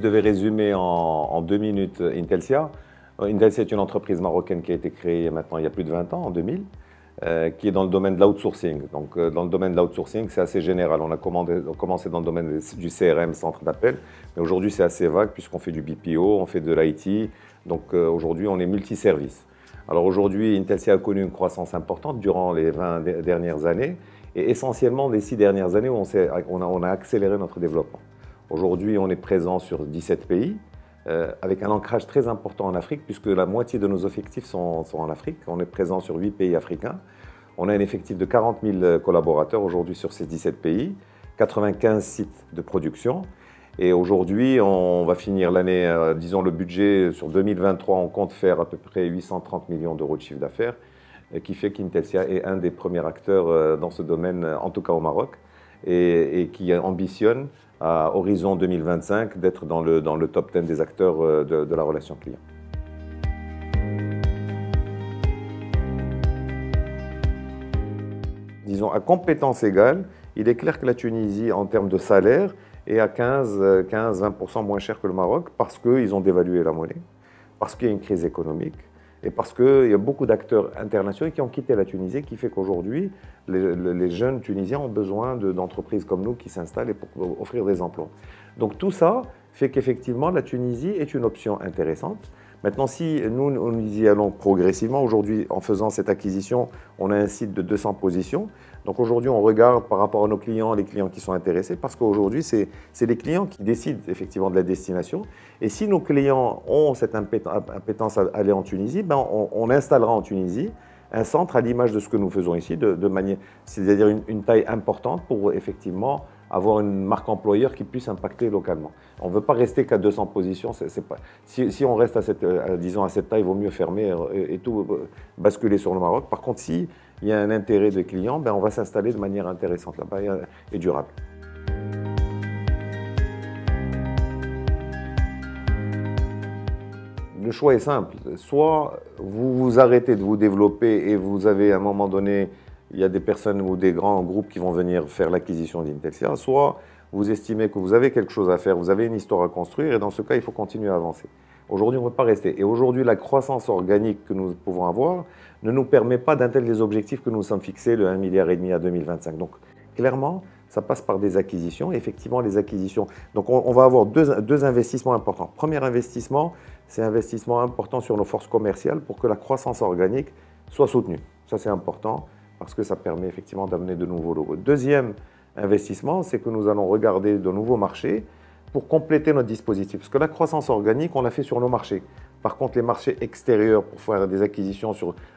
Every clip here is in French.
devais résumer en 2 minutes Intelsia, Intelsia est une entreprise marocaine qui a été créée maintenant il y a plus de 20 ans, en 2000, qui est dans le domaine de l'outsourcing. Donc, dans le domaine de l'outsourcing, c'est assez général. On a commencé dans le domaine du CRM, centre d'appel, mais aujourd'hui, c'est assez vague puisqu'on fait du BPO, on fait de l'IT. Donc, aujourd'hui, on est multiservice. Alors, aujourd'hui, Intelsia a connu une croissance importante durant les 20 dernières années et essentiellement les 6 dernières années où on a accéléré notre développement. Aujourd'hui, on est présent sur 17 pays. Avec un ancrage très important en Afrique, puisque la moitié de nos effectifs sont en Afrique. On est présent sur 8 pays africains. On a un effectif de 40 000 collaborateurs aujourd'hui sur ces 17 pays, 95 sites de production. Et aujourd'hui, on va finir l'année, disons le budget sur 2023, on compte faire à peu près 830 millions d'euros de chiffre d'affaires, qui fait qu'Intelsia est un des premiers acteurs dans ce domaine, en tout cas au Maroc, et qui ambitionne à horizon 2025 d'être dans le top 10 des acteurs de la relation client. Disons, à compétences égales, il est clair que la Tunisie, en termes de salaire, est à 15-20% moins cher que le Maroc parce qu'ils ont dévalué la monnaie, parce qu'il y a une crise économique et parce qu'il y a beaucoup d'acteurs internationaux qui ont quitté la Tunisie, qui fait qu'aujourd'hui, les jeunes Tunisiens ont besoin d'entreprises comme nous qui s'installent et pour offrir des emplois. Donc tout ça fait qu'effectivement, la Tunisie est une option intéressante. Maintenant, si nous y allons progressivement, aujourd'hui, en faisant cette acquisition, on a un site de 200 positions. Donc aujourd'hui, on regarde par rapport à nos clients, les clients qui sont intéressés, parce qu'aujourd'hui, c'est les clients qui décident effectivement de la destination. Et si nos clients ont cette appétence à aller en Tunisie, ben on installera en Tunisie un centre à l'image de ce que nous faisons ici, c'est-à-dire une taille importante pour effectivement avoir une marque employeur qui puisse impacter localement. On ne veut pas rester qu'à 200 positions. Si on reste disons à cette taille, il vaut mieux fermer et tout basculer sur le Maroc. Par contre, s'il y a un intérêt de clients, ben on va s'installer de manière intéressante là-bas et durable. Le choix est simple. Soit vous vous arrêtez de vous développer et vous avez à un moment donné, il y a des personnes ou des grands groupes qui vont venir faire l'acquisition d'Intelsia, soit vous estimez que vous avez quelque chose à faire, vous avez une histoire à construire et dans ce cas, il faut continuer à avancer. Aujourd'hui, on ne peut pas rester. Et aujourd'hui, la croissance organique que nous pouvons avoir ne nous permet pas d'atteindre les objectifs que nous nous sommes fixés, le 1,5 milliard à 2025. Donc, clairement, ça passe par des acquisitions. Et effectivement, les acquisitions. Donc, on va avoir deux investissements importants. Premier investissement, c'est un investissement important sur nos forces commerciales pour que la croissance organique soit soutenue. Ça, c'est important parce que ça permet effectivement d'amener de nouveaux logos. Deuxième investissement, c'est que nous allons regarder de nouveaux marchés pour compléter notre dispositif. Parce que la croissance organique, on l'a fait sur nos marchés. Par contre, les marchés extérieurs, pour faire des acquisitions,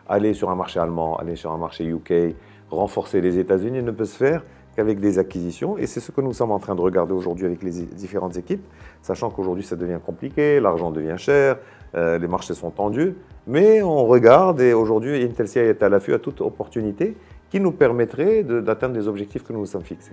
aller sur un marché allemand, aller sur un marché UK, renforcer les États-Unis, ne peut se faire qu'avec des acquisitions. Et c'est ce que nous sommes en train de regarder aujourd'hui avec les différentes équipes, sachant qu'aujourd'hui, ça devient compliqué, l'argent devient cher, les marchés sont tendus. Mais on regarde et aujourd'hui, Intelsia est à l'affût à toute opportunité qui nous permettrait d'atteindre les objectifs que nous nous sommes fixés.